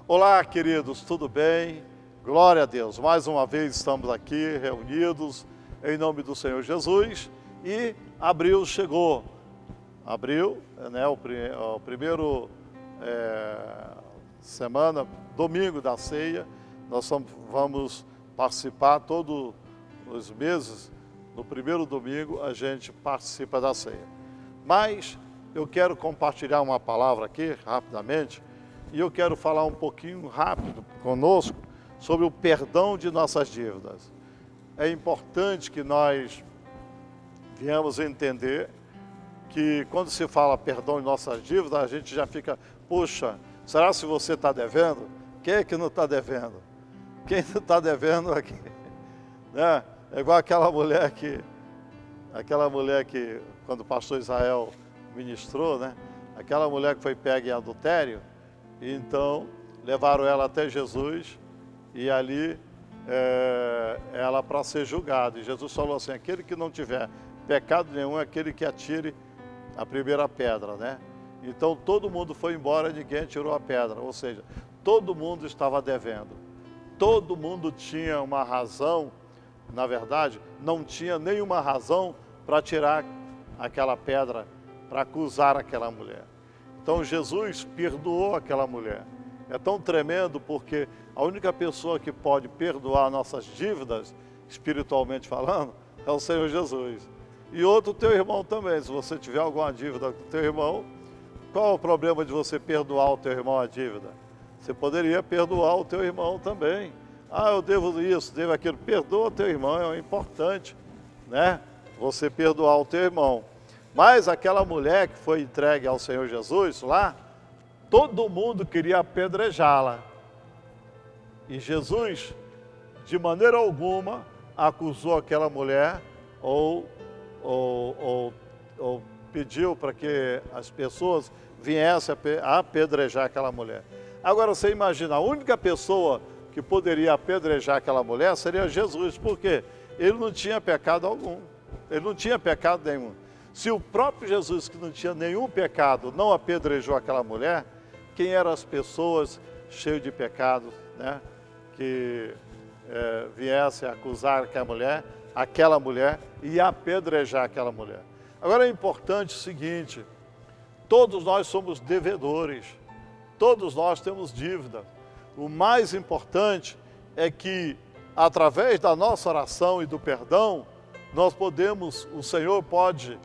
Olá, queridos, tudo bem? Glória a Deus. Mais uma vez estamos aqui reunidos em nome do Senhor Jesus e abril chegou. Abril, né, o primeiro semana, domingo da ceia. Nós vamos participar todos os meses, no primeiro domingo a gente participa da ceia. Mas eu quero compartilhar uma palavra aqui, rapidamente, e eu quero falar um pouquinho rápido conosco sobre o perdão de nossas dívidas. É importante que nós venhamos entender que quando se fala perdão de nossas dívidas, a gente já fica, puxa, será se você está devendo? Quem é que não está devendo? Quem não está devendo aqui? Né? É igual aquela mulher que, quando o pastor Israel ministrou, né? Aquela mulher que foi pega em adultério, e então levaram ela até Jesus e ali ela para ser julgada. E Jesus falou assim, aquele que não tiver pecado nenhum é aquele que atire a primeira pedra, né? Então todo mundo foi embora, ninguém tirou a pedra, ou seja, todo mundo estava devendo. Todo mundo tinha uma razão, na verdade, não tinha nenhuma razão para tirar aquela pedra, para acusar aquela mulher. Então Jesus perdoou aquela mulher. É tão tremendo porque a única pessoa que pode perdoar nossas dívidas, espiritualmente falando, é o Senhor Jesus. E outro teu irmão também. Se você tiver alguma dívida com o teu irmão, qual é o problema de você perdoar o teu irmão a dívida? Você poderia perdoar o teu irmão também. Ah, eu devo isso, devo aquilo. Perdoa o teu irmão, é importante, né? Você perdoar o teu irmão. Mas aquela mulher que foi entregue ao Senhor Jesus lá, todo mundo queria apedrejá-la. E Jesus, de maneira alguma, acusou aquela mulher ou pediu para que as pessoas viessem a apedrejar aquela mulher. Agora você imagina, a única pessoa que poderia apedrejar aquela mulher seria Jesus. Por quê? Ele não tinha pecado algum. Ele não tinha pecado nenhum. Se o próprio Jesus, que não tinha nenhum pecado, não apedrejou aquela mulher, quem eram as pessoas cheias de pecado, né, que viessem acusar aquela mulher e apedrejar aquela mulher? Agora é importante o seguinte, todos nós somos devedores, todos nós temos dívida. O mais importante é que, através da nossa oração e do perdão, o Senhor pode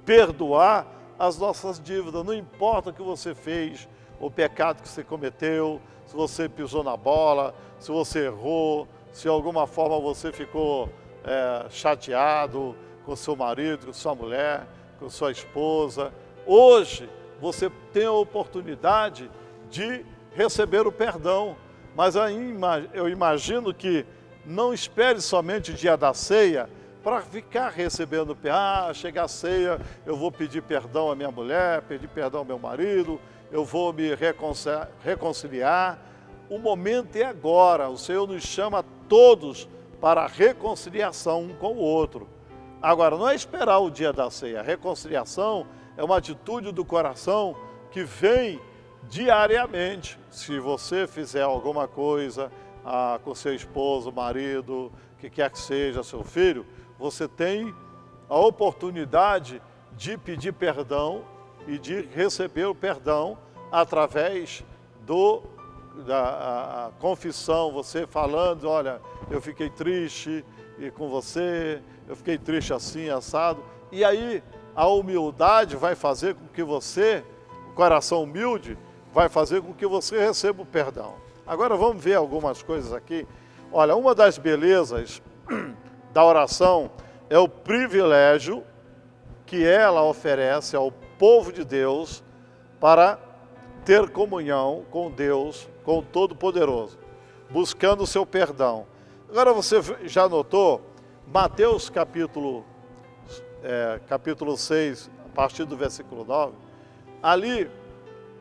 perdoar as nossas dívidas, não importa o que você fez, o pecado que você cometeu, se você pisou na bola, se você errou, se de alguma forma você ficou chateado com seu marido, com sua mulher, com sua esposa. Hoje você tem a oportunidade de receber o perdão, mas eu imagino que não espere somente o dia da ceia para ficar recebendo, chegar a ceia, eu vou pedir perdão à minha mulher, pedir perdão ao meu marido, eu vou me reconciliar. O momento é agora, o Senhor nos chama a todos para a reconciliação um com o outro. Agora, não é esperar o dia da ceia, a reconciliação é uma atitude do coração que vem diariamente. Se você fizer alguma coisa com seu esposo, marido, que quer que seja, seu filho, você tem a oportunidade de pedir perdão e de receber o perdão através da confissão, você falando, olha, eu fiquei triste com você, eu fiquei triste assim, assado. E aí a humildade vai fazer com que você, o coração humilde, vai fazer com que você receba o perdão. Agora vamos ver algumas coisas aqui. Olha, uma das belezas da oração é o privilégio que ela oferece ao povo de Deus para ter comunhão com Deus, com o Todo-Poderoso, buscando o seu perdão. Agora você já notou, Mateus capítulo 6, a partir do versículo 9, ali,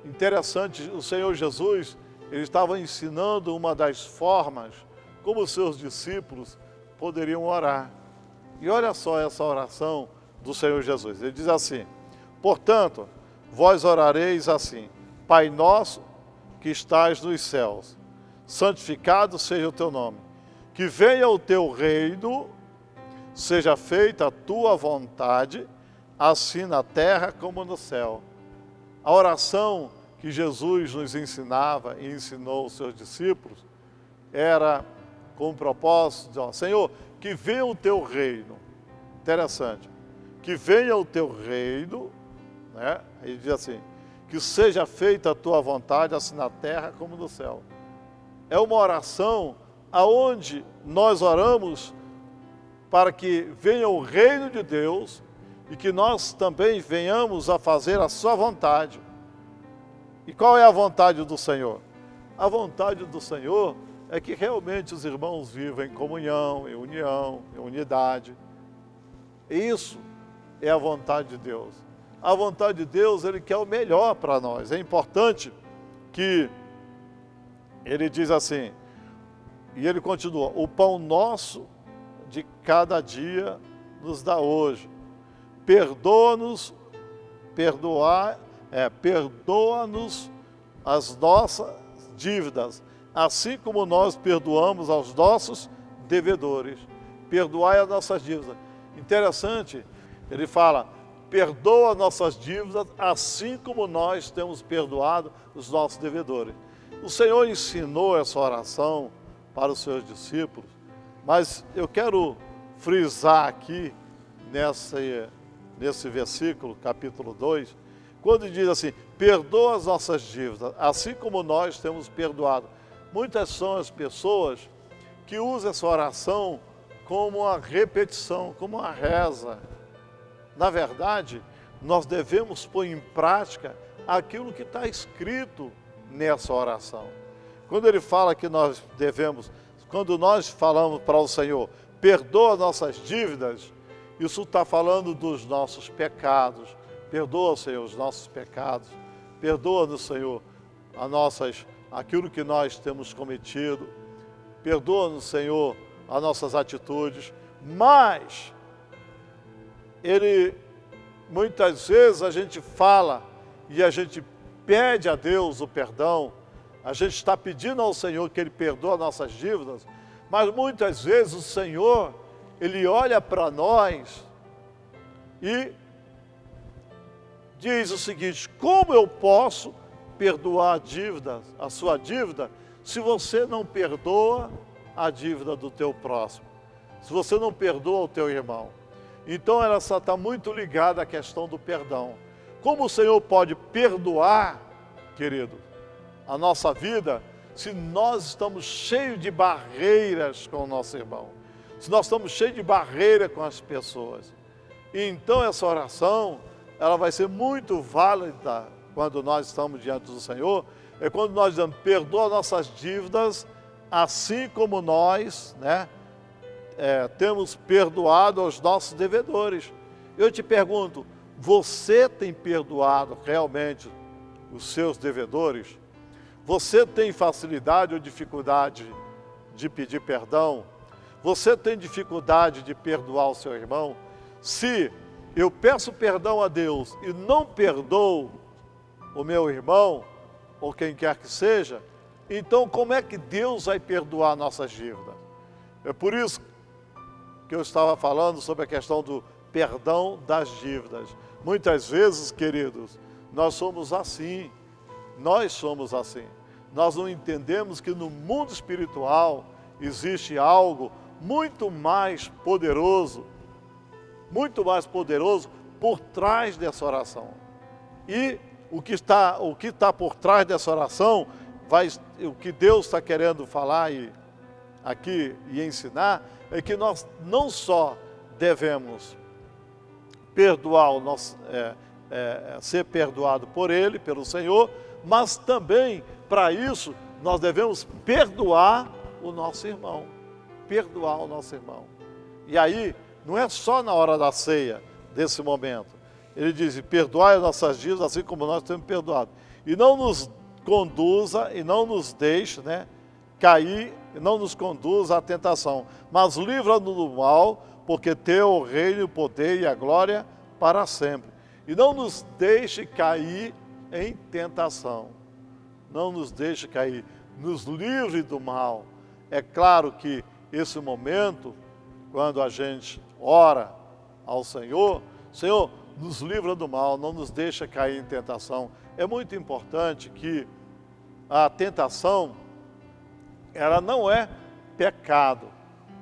interessante, o Senhor Jesus, ele estava ensinando uma das formas como os seus discípulos poderiam orar. E olha só essa oração do Senhor Jesus. Ele diz assim, portanto, vós orareis assim, Pai nosso que estás nos céus, santificado seja o teu nome. Que venha o teu reino, seja feita a tua vontade, assim na terra como no céu. A oração que Jesus nos ensinava e ensinou aos seus discípulos era com o propósito de, ó, Senhor, que venha o teu reino. Interessante. Que venha o teu reino, né? Ele diz assim, que seja feita a tua vontade, assim na terra como no céu. É uma oração aonde nós oramos para que venha o reino de Deus e que nós também venhamos a fazer a sua vontade. E qual é a vontade do Senhor? A vontade do Senhor é que realmente os irmãos vivam em comunhão, em união, em unidade. Isso é a vontade de Deus. A vontade de Deus, Ele quer o melhor para nós. É importante que Ele diz assim, e Ele continua, o pão nosso de cada dia nos dá hoje. Perdoa-nos as nossas dívidas, assim como nós perdoamos aos nossos devedores. Perdoai as nossas dívidas. Interessante, ele fala, perdoa nossas dívidas, assim como nós temos perdoado os nossos devedores. O Senhor ensinou essa oração para os seus discípulos, mas eu quero frisar aqui, nesse versículo, capítulo 2, quando diz assim, perdoa as nossas dívidas, assim como nós temos perdoado. Muitas são as pessoas que usam essa oração como uma repetição, como uma reza. Na verdade, nós devemos pôr em prática aquilo que está escrito nessa oração. Quando ele fala que nós devemos, quando nós falamos para o Senhor, perdoa nossas dívidas, isso está falando dos nossos pecados. Perdoa, Senhor, os nossos pecados. Perdoa-nos, Senhor, aquilo que nós temos cometido. Perdoa-nos, Senhor, as nossas atitudes. Mas, muitas vezes a gente fala e a gente pede a Deus o perdão. A gente está pedindo ao Senhor que Ele perdoe nossas dívidas. Mas muitas vezes o Senhor, Ele olha para nós e diz o seguinte, como eu posso perdoar a dívida, a sua dívida, se você não perdoa a dívida do teu próximo, se você não perdoa o teu irmão? Então ela só está muito ligada à questão do perdão. Como o Senhor pode perdoar, querido, a nossa vida, se nós estamos cheios de barreiras com o nosso irmão, se nós estamos cheios de barreira com as pessoas? E então essa oração, ela vai ser muito válida quando nós estamos diante do Senhor, é quando nós dizemos, perdoa nossas dívidas, assim como nós, temos perdoado aos nossos devedores. Eu te pergunto, você tem perdoado realmente os seus devedores? Você tem facilidade ou dificuldade de pedir perdão? Você tem dificuldade de perdoar o seu irmão? Se eu peço perdão a Deus e não perdoo o meu irmão, ou quem quer que seja, então como é que Deus vai perdoar nossas dívidas? É por isso que eu estava falando sobre a questão do perdão das dívidas. Muitas vezes, queridos, nós somos assim. Nós não entendemos que no mundo espiritual existe algo muito mais poderoso por trás dessa oração. E o que está por trás dessa oração, o que Deus está querendo falar aqui e ensinar, é que nós não só devemos perdoar ser perdoado por Ele, pelo Senhor, mas também, para isso, nós devemos perdoar o nosso irmão. Perdoar o nosso irmão. E aí, não é só na hora da ceia, desse momento. Ele diz, perdoai as nossas dívidas, assim como nós temos perdoado. E não nos conduza, e não nos deixe cair, e não nos conduza à tentação. Mas livra-nos do mal, porque teu o reino, o poder e a glória para sempre. E não nos deixe cair em tentação. não nos deixe cair, nos livre do mal. É claro que esse momento, quando a gente ora ao Senhor, Senhor, nos livra do mal, não nos deixa cair em tentação. É muito importante que a tentação, ela não é pecado.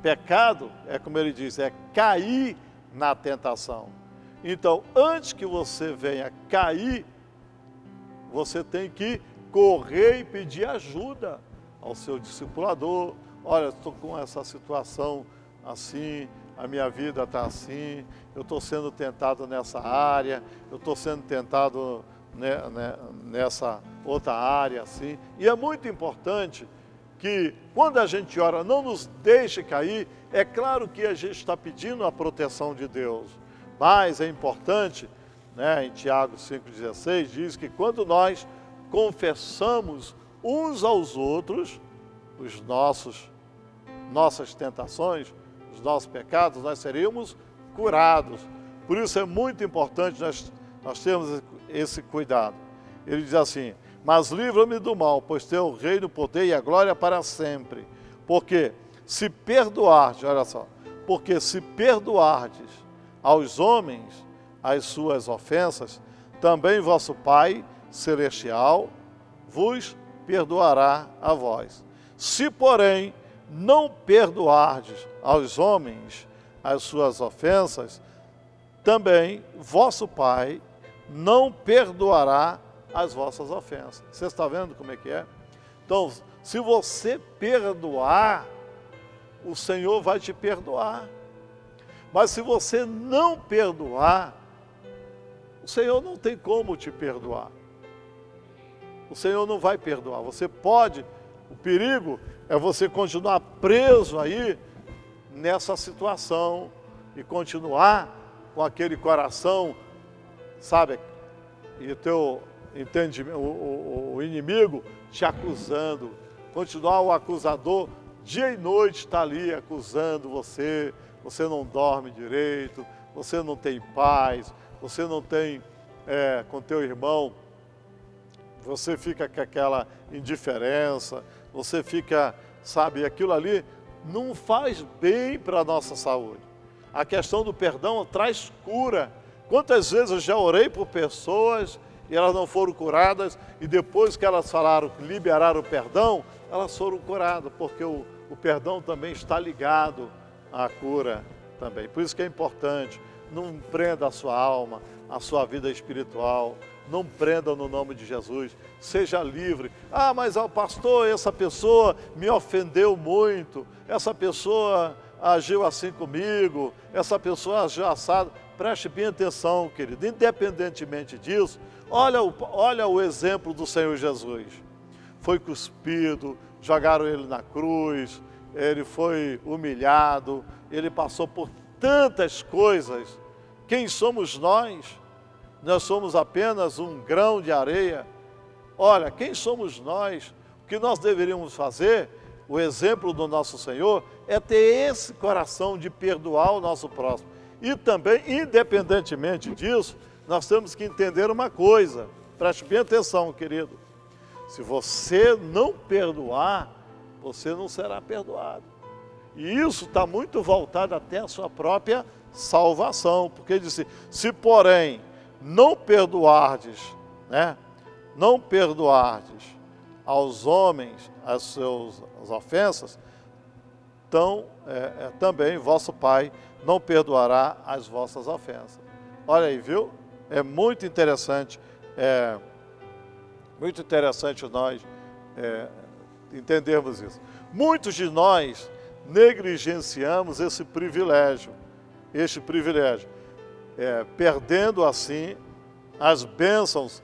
Pecado é, como ele diz, é cair na tentação. Então, antes que você venha cair, você tem que correr e pedir ajuda ao seu discipulador. Olha, estou com essa situação assim, a minha vida está assim, eu estou sendo tentado nessa área, eu estou sendo tentado nessa outra área assim. E é muito importante que quando a gente ora, não nos deixe cair. É claro que a gente está pedindo a proteção de Deus, mas é importante, em Tiago 5,16 diz que quando nós confessamos uns aos outros os nossas tentações, os nossos pecados, nós seríamos curados. Por isso é muito importante nós termos esse cuidado. Ele diz assim: mas livra-me do mal, pois teu o reino, o poder e a glória para sempre. Porque se perdoardes, olha só, porque se perdoardes aos homens as suas ofensas, também vosso Pai Celestial vos perdoará a vós. Se, porém, não perdoardes aos homens as suas ofensas, também vosso Pai não perdoará as vossas ofensas. Você está vendo como é que é? Então, se você perdoar, o Senhor vai te perdoar. Mas se você não perdoar, o Senhor não tem como te perdoar. O Senhor não vai perdoar. Você pode, o perigo é você continuar preso aí nessa situação e continuar com aquele coração, sabe? E o teu entendimento, o inimigo te acusando, continuar o acusador dia e noite está ali acusando você, você não dorme direito, você não tem paz, você não tem com teu irmão, você fica com aquela indiferença, você fica, sabe, aquilo ali não faz bem para a nossa saúde. A questão do perdão traz cura. Quantas vezes eu já orei por pessoas e elas não foram curadas, e depois que elas falaram, liberaram o perdão, elas foram curadas, porque o perdão também está ligado à cura também. Por isso que é importante, não prenda a sua alma, a sua vida espiritual, não prenda no nome de Jesus, seja livre. Ah, mas pastor, essa pessoa me ofendeu muito, essa pessoa agiu assim comigo, essa pessoa agiu assado. Preste bem atenção, querido, independentemente disso, olha o exemplo do Senhor Jesus. Foi cuspido, jogaram ele na cruz, ele foi humilhado, ele passou por tantas coisas. Quem somos nós? Nós somos apenas um grão de areia. Olha, quem somos nós? O que nós deveríamos fazer, o exemplo do nosso Senhor, é ter esse coração de perdoar o nosso próximo. E também, independentemente disso, nós temos que entender uma coisa. Preste bem atenção, querido. Se você não perdoar, você não será perdoado. E isso está muito voltado até a sua própria salvação. Porque ele disse, se porém não perdoardes, não perdoardes aos homens as suas ofensas, então também vosso Pai não perdoará as vossas ofensas. Olha aí, viu? É muito interessante nós entendermos isso. Muitos de nós negligenciamos este privilégio, perdendo assim as bênçãos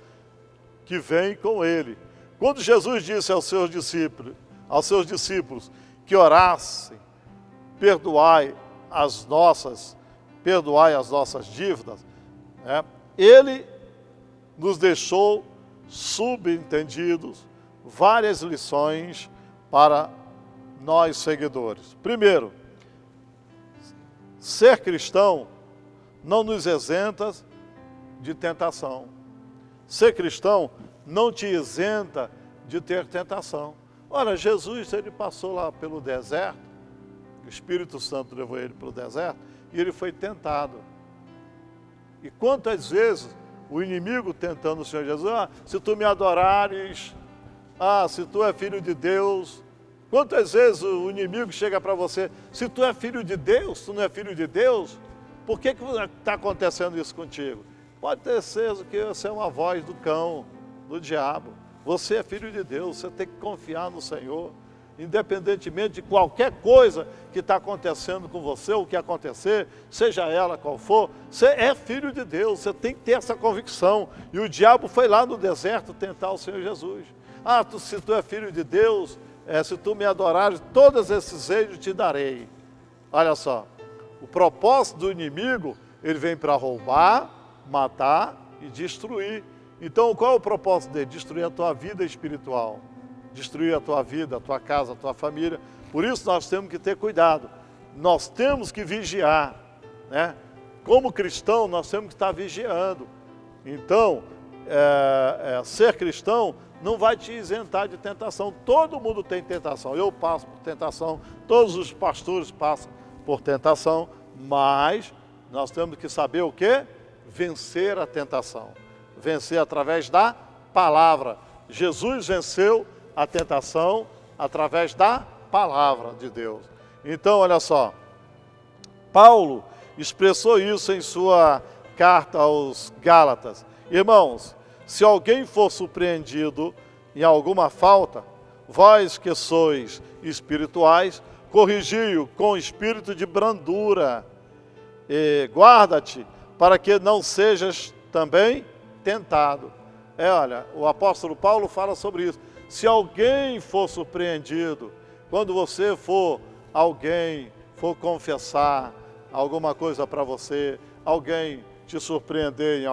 que vêm com ele. Quando Jesus disse aos seus discípulos que orassem, perdoai as nossas dívidas, ele nos deixou subentendidos várias lições para nós seguidores. Primeiro, ser cristão não nos isenta de tentação. Ser cristão não te isenta de ter tentação. Olha, Jesus, ele passou lá pelo deserto, o Espírito Santo levou ele para o deserto, e ele foi tentado. E quantas vezes o inimigo tentando o Senhor Jesus, se tu me adorares, se tu é filho de Deus. Quantas vezes o inimigo chega para você, se tu é filho de Deus, tu não é filho de Deus, por que está acontecendo isso contigo? Pode ter certeza que você é uma voz do cão, do diabo. Você é filho de Deus, você tem que confiar no Senhor, independentemente de qualquer coisa que está acontecendo com você, o que acontecer, seja ela qual for, você é filho de Deus, você tem que ter essa convicção. E o diabo foi lá no deserto tentar o Senhor Jesus. Se tu é filho de Deus, se tu me adorares, todos esses reinos te darei. Olha só, o propósito do inimigo, ele vem para roubar, matar e destruir. Então, qual é o propósito dele? Destruir a tua vida espiritual, destruir a tua vida, a tua casa, a tua família. Por isso nós temos que ter cuidado, nós temos que vigiar, né? Como cristão, nós temos que estar vigiando. Então, ser cristão não vai te isentar de tentação. Todo mundo tem tentação, eu passo por tentação, todos os pastores passam por tentação, mas nós temos que saber o quê? Vencer a tentação. Vencer através da palavra. Jesus venceu a tentação através da palavra de Deus. Então, olha só, Paulo expressou isso em sua carta aos Gálatas. Irmãos, se alguém for surpreendido em alguma falta, vós que sois espirituais, corrigi-o com espírito de brandura. E guarda-te para que não sejas também tentado. Olha, o apóstolo Paulo fala sobre isso. Se alguém for surpreendido, quando você for confessar alguma coisa para você, alguém te surpreender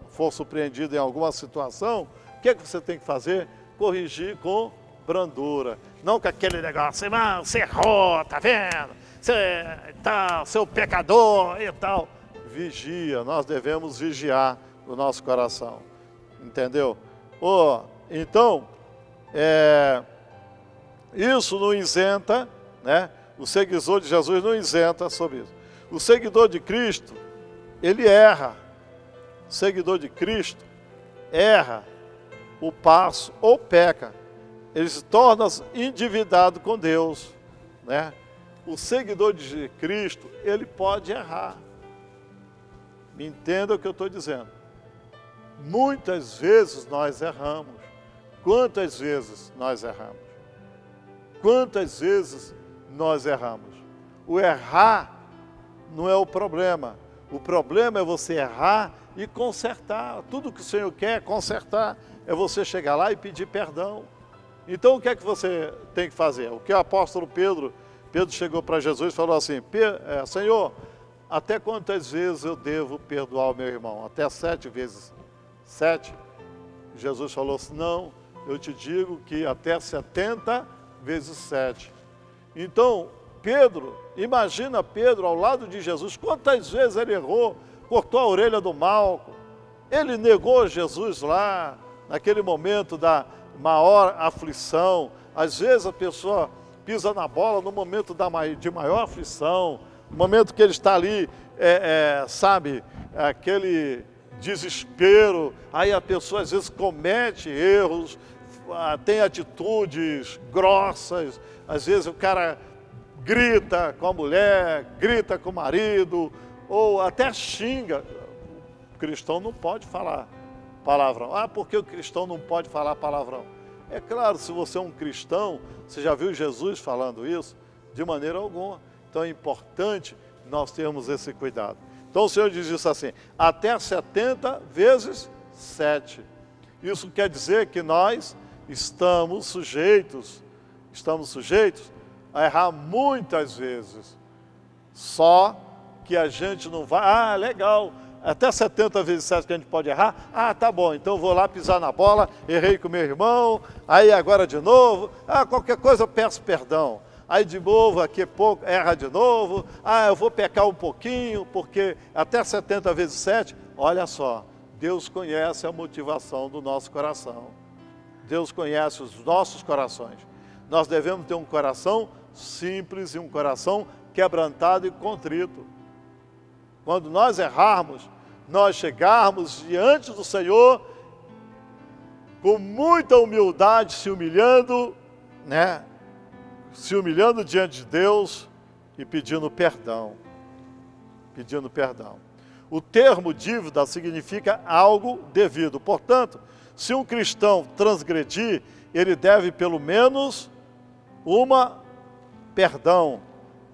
for surpreendido em alguma situação, o que você tem que fazer? Corrigir com brandura. Não com aquele negócio, você errou, tá vendo? Seu pecador e tal. Vigia, nós devemos vigiar o nosso coração. Entendeu? Então, isso não isenta, né? O seguidor de Jesus não isenta sobre isso. O seguidor de Cristo, ele erra. O seguidor de Cristo erra o passo ou peca. Ele se torna endividado com Deus, né? O seguidor de Cristo, ele pode errar. Me entenda o que eu estou dizendo. Muitas vezes nós erramos. Quantas vezes nós erramos? Quantas vezes nós erramos? O errar não é o problema. O problema é você errar e consertar. Tudo que o Senhor quer consertar é você chegar lá e pedir perdão. Então o que é que você tem que fazer? O que o apóstolo Pedro chegou para Jesus e falou assim, Senhor, até quantas vezes eu devo perdoar o meu irmão? Até 7 vezes 7? Jesus falou assim, não, eu te digo que até 70 vezes 7. Então, imagina Pedro ao lado de Jesus, quantas vezes ele errou, cortou a orelha do Malco, ele negou Jesus lá, naquele momento da maior aflição. Às vezes a pessoa pisa na bola no momento de maior aflição, no momento que ele está ali, sabe, aquele desespero, aí a pessoa às vezes comete erros, tem atitudes grossas, às vezes o cara grita com a mulher, grita com o marido, ou até xinga. O cristão não pode falar palavrão. Porque o cristão não pode falar palavrão? É claro, se você é um cristão, você já viu Jesus falando isso? De maneira alguma. Então é importante nós termos esse cuidado. Então o Senhor diz isso assim, até 70 vezes 7. Isso quer dizer que nós estamos sujeitos a errar muitas vezes. Só que a gente não vai, legal, até 70 vezes 7 que a gente pode errar, tá bom, então eu vou lá pisar na bola, errei com meu irmão, aí agora de novo, qualquer coisa eu peço perdão. Aí de novo, aqui pouco, erra de novo, eu vou pecar um pouquinho, porque até 70 vezes 7, olha só, Deus conhece a motivação do nosso coração. Deus conhece os nossos corações. Nós devemos ter um coração simples e um coração quebrantado e contrito. Quando nós errarmos, nós chegarmos diante do Senhor com muita humildade, se humilhando, né? Se humilhando diante de Deus e pedindo perdão. Pedindo perdão. O termo dívida significa algo devido. Portanto, se um cristão transgredir, ele deve pelo menos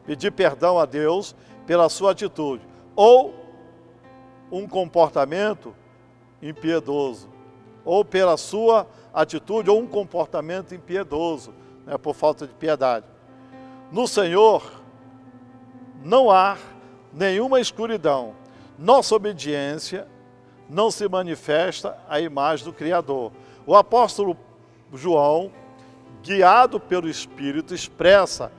pedir perdão a Deus pela sua atitude, ou um comportamento impiedoso, ou pela sua atitude, ou um comportamento impiedoso, né, por falta de piedade. No Senhor não há nenhuma escuridão. Nossa obediência não se manifesta à imagem do Criador. O apóstolo João, guiado pelo Espírito, expressa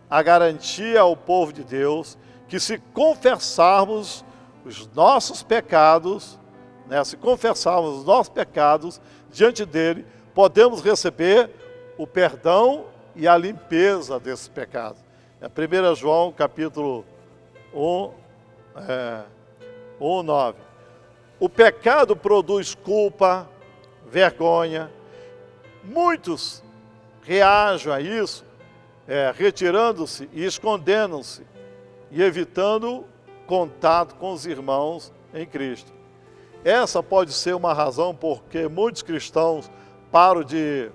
a garantia ao povo de Deus que se confessarmos os nossos pecados, né, se confessarmos os nossos pecados diante dele, podemos receber o perdão e a limpeza desses pecados. 1 João capítulo 1:9. O pecado produz culpa, vergonha. Muitos reagem a isso, retirando-se e escondendo-se e evitando contato com os irmãos em Cristo. Essa pode ser uma razão porque muitos cristãos param de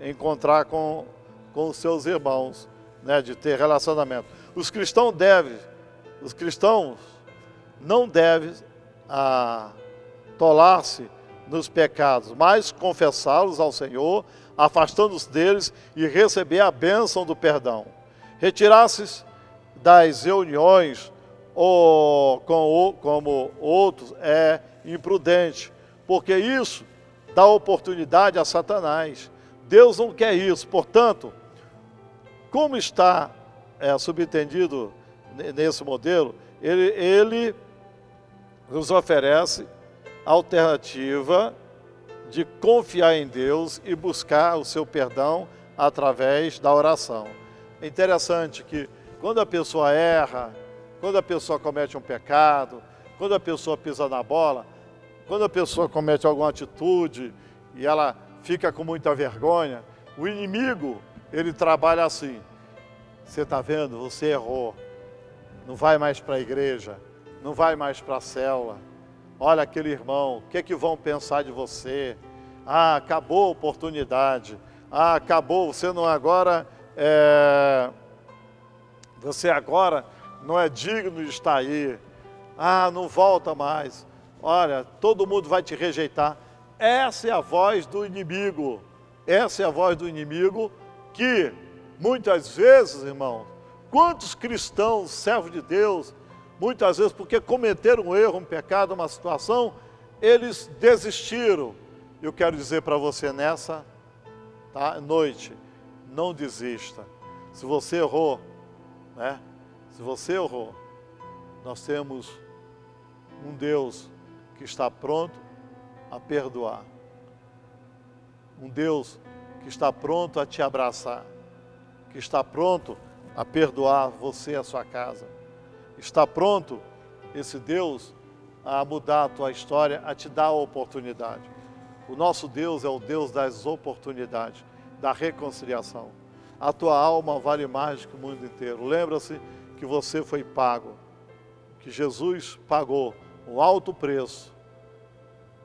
encontrar com os seus irmãos, né, de ter relacionamento. Os cristãos não devem atolar-se nos pecados, mas confessá-los ao Senhor, afastando-se deles e receber a bênção do perdão. Retirar-se das reuniões como outros é imprudente, porque isso dá oportunidade a Satanás. Deus não quer isso. Portanto, como está subentendido nesse modelo, ele nos oferece a alternativa de confiar em Deus e buscar o seu perdão através da oração. É interessante que quando a pessoa erra, quando a pessoa comete um pecado, quando a pessoa pisa na bola, quando a pessoa comete alguma atitude e ela fica com muita vergonha, o inimigo, ele trabalha assim: você está vendo? Você errou, não vai mais para a igreja, não vai mais para a célula. Olha aquele irmão, o que é que vão pensar de você? Ah, acabou a oportunidade. Ah, acabou, você agora não é digno de estar aí. Ah, não volta mais. Olha, todo mundo vai te rejeitar. Essa é a voz do inimigo. Essa é a voz do inimigo que, muitas vezes, irmãos, quantos cristãos, servos de Deus, muitas vezes, porque cometeram um erro, um pecado, uma situação, eles desistiram. Eu quero dizer para você nessa noite, não desista. Se você errou, né? Se você errou, nós temos um Deus que está pronto a perdoar. Um Deus que está pronto a te abraçar, que está pronto a perdoar você e a sua casa. Está pronto esse Deus a mudar a tua história, a te dar a oportunidade. O nosso Deus é o Deus das oportunidades, da reconciliação. A tua alma vale mais que o mundo inteiro. Lembra-se que você foi pago, que Jesus pagou um alto preço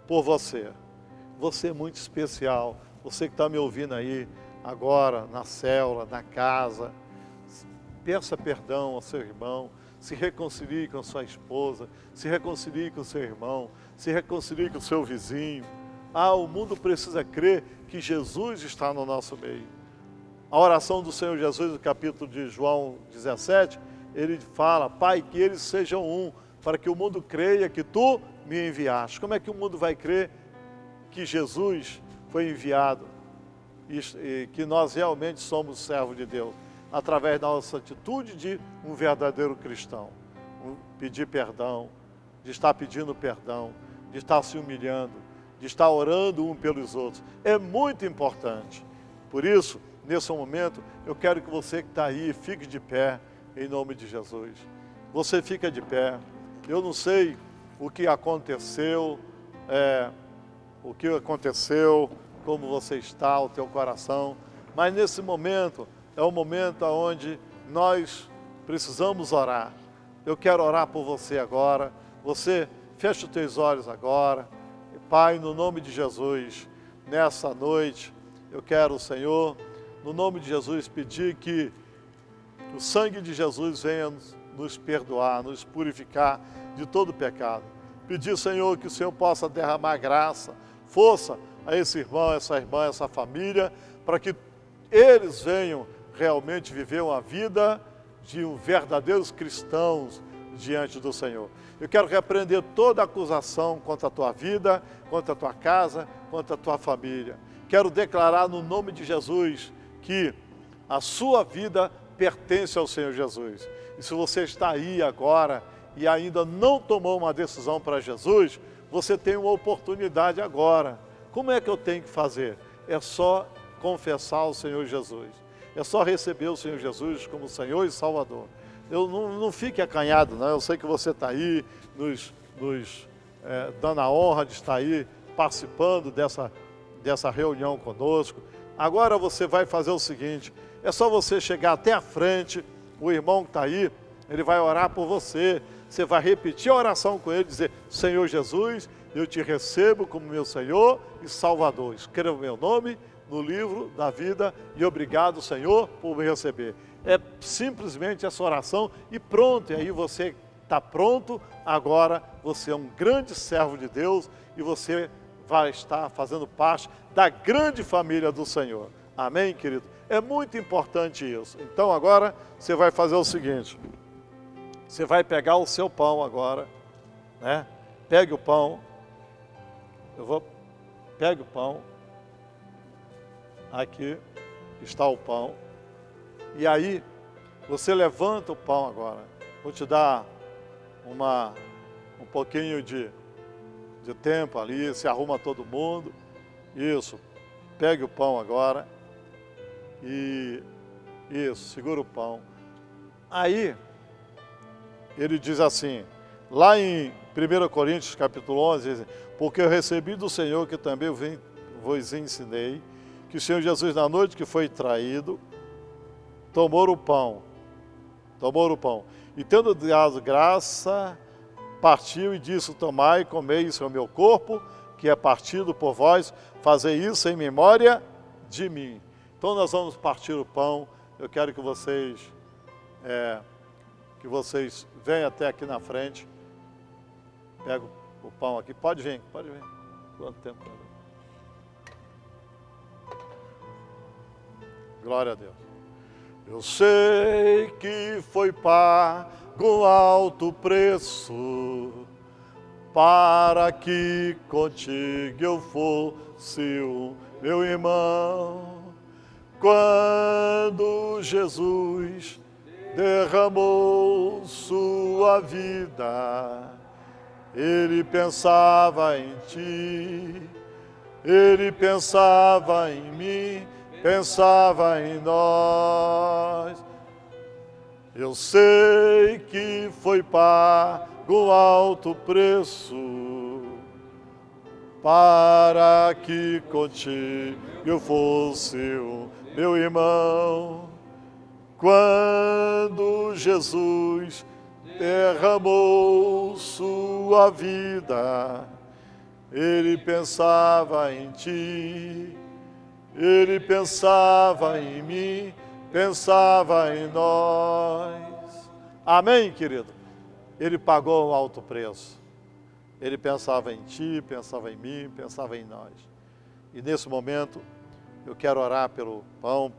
por você. Você é muito especial. Você que está me ouvindo aí agora, na célula, na casa, peça perdão ao seu irmão, se reconcilie com a sua esposa, se reconcilie com o seu irmão, se reconcilie com o seu vizinho. O mundo precisa crer que Jesus está no nosso meio. A oração do Senhor Jesus, no capítulo de João 17, ele fala: Pai, que eles sejam um, para que o mundo creia que Tu me enviaste. Como é que o mundo vai crer que Jesus foi enviado e que nós realmente somos servos de Deus? Através da nossa atitude de um verdadeiro cristão. Pedir perdão, de estar pedindo perdão, de estar se humilhando, de estar orando um pelos outros. É muito importante. Por isso, nesse momento, eu quero que você que está aí, fique de pé, em nome de Jesus. Você fica de pé. Eu não sei o que aconteceu, como você está, o teu coração, mas nesse momento, é um momento onde nós precisamos orar. Eu quero orar por você agora. Você fecha os teus olhos agora. Pai, no nome de Jesus, nessa noite, eu quero, Senhor, no nome de Jesus, pedir que o sangue de Jesus venha nos perdoar, nos purificar de todo pecado. Pedir, Senhor, que o Senhor possa derramar graça, força a esse irmão, essa irmã, essa família, para que eles venham realmente viver uma vida de verdadeiros cristãos diante do Senhor. Eu quero repreender toda acusação contra a tua vida, contra a tua casa, contra a tua família. Quero declarar no nome de Jesus que a sua vida pertence ao Senhor Jesus. E se você está aí agora e ainda não tomou uma decisão para Jesus, você tem uma oportunidade agora. Como é que eu tenho que fazer? É só confessar o Senhor Jesus. É só receber o Senhor Jesus como Senhor e Salvador. Não fique acanhado, não. Eu sei que você está aí, dando a honra de estar aí, participando dessa reunião conosco. Agora você vai fazer o seguinte, é só você chegar até a frente, o irmão que está aí, ele vai orar por você. Você vai repetir a oração com ele, dizer, Senhor Jesus, eu te recebo como meu Senhor e Salvador. Escreva o meu nome no livro da vida e obrigado, Senhor, por me receber. É simplesmente essa oração e pronto. E aí você está pronto, agora você é um grande servo de Deus e você vai estar fazendo parte da grande família do Senhor. Amém, querido? É muito importante isso. Então agora você vai fazer o seguinte, você vai pegar o seu pão agora, né? Pegue o pão, pegue o pão, aqui está o pão, e aí você levanta o pão agora, vou te dar um pouquinho de tempo ali, se arruma todo mundo, isso, pegue o pão agora, e isso, segura o pão, aí ele diz assim, lá em 1 Coríntios capítulo 11, diz, porque eu recebi do Senhor que também vos ensinei, que o Senhor Jesus na noite que foi traído, tomou o pão, e tendo dado graça, partiu e disse, tomai e comei, isso é o meu corpo, que é partido por vós, fazei isso em memória de mim. Então nós vamos partir o pão, eu quero que vocês venham até aqui na frente, pega o pão aqui, pode vir. Quanto tempo? Glória a Deus. Eu sei que foi pago alto preço, para que contigo eu fosse o meu irmão. Quando Jesus derramou sua vida, Ele pensava em ti, Ele pensava em mim, pensava em nós. Eu sei que foi pago alto preço, para que contigo eu fosse o meu irmão. Quando Jesus derramou sua vida, Ele pensava em ti, Ele pensava em mim, pensava em nós. Amém, querido? Ele pagou um alto preço. Ele pensava em ti, pensava em mim, pensava em nós. E nesse momento, eu quero orar pelo pão.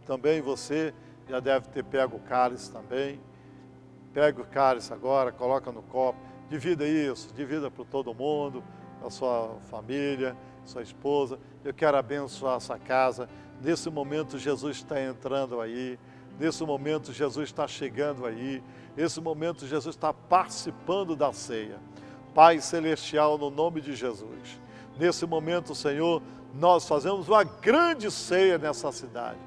Também você já deve ter pego o cálice também. Pega o cálice agora, coloca no copo. Divida isso, divida para todo mundo, a sua família, sua esposa. Eu quero abençoar essa casa. Nesse momento, Jesus está entrando aí. Nesse momento, Jesus está chegando aí. Nesse momento, Jesus está participando da ceia. Pai Celestial, no nome de Jesus, Nesse momento, Senhor, nós fazemos uma grande ceia nessa cidade.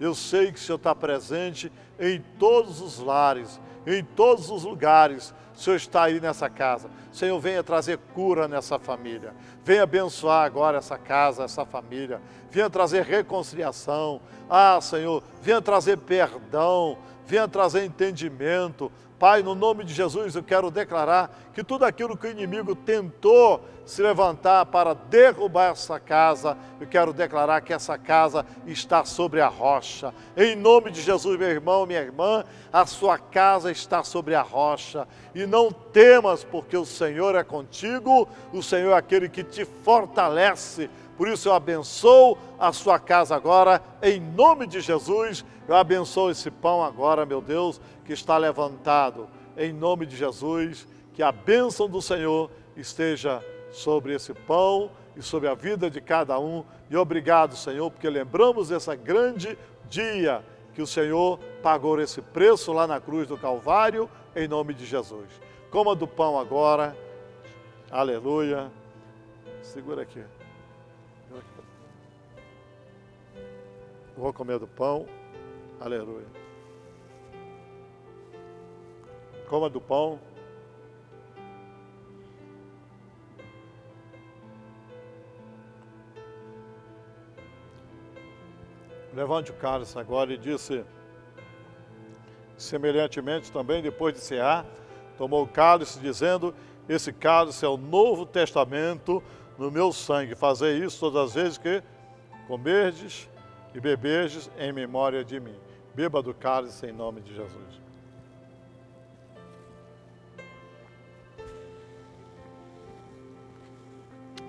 Eu sei que o Senhor está presente em todos os lares, em todos os lugares. O Senhor está aí nessa casa. Senhor, venha trazer cura nessa família. Venha abençoar agora essa casa, essa família. Venha trazer reconciliação. Ah, Senhor, venha trazer perdão. Venha trazer entendimento. Pai, no nome de Jesus, eu quero declarar que tudo aquilo que o inimigo tentou se levantar para derrubar essa casa, eu quero declarar que essa casa está sobre a rocha. Em nome de Jesus, meu irmão, minha irmã, a sua casa está sobre a rocha. E não temas, porque o Senhor é contigo, o Senhor é aquele que te fortalece. Por isso eu abençoo a sua casa agora, em nome de Jesus. Eu abençoo esse pão agora, meu Deus, que está levantado. Em nome de Jesus, que a bênção do Senhor esteja sobre esse pão e sobre a vida de cada um. E obrigado, Senhor, porque lembramos desse grande dia que o Senhor pagou esse preço lá na cruz do Calvário, em nome de Jesus. Coma do pão agora. Aleluia. Segura aqui. Vou comer do pão. Aleluia. Coma do pão. Levante o cálice agora e disse, semelhantemente também, depois de cear, tomou o cálice dizendo, esse cálice é o Novo Testamento no meu sangue. Fazei isso todas as vezes que comerdes e beberdes em memória de mim. Beba do cálice em nome de Jesus.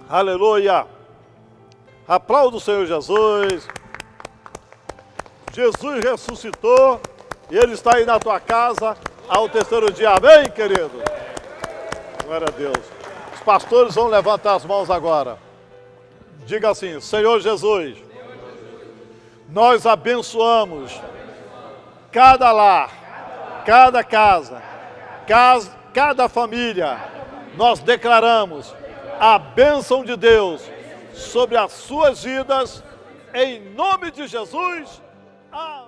Aleluia! Aplauda o Senhor Jesus. Jesus ressuscitou e Ele está aí na tua casa ao terceiro dia. Amém, querido? Glória a Deus. Os pastores vão levantar as mãos agora. Diga assim, Senhor Jesus, nós abençoamos cada lar, cada casa, cada família. Nós declaramos a bênção de Deus sobre as suas vidas, em nome de Jesus. Amém.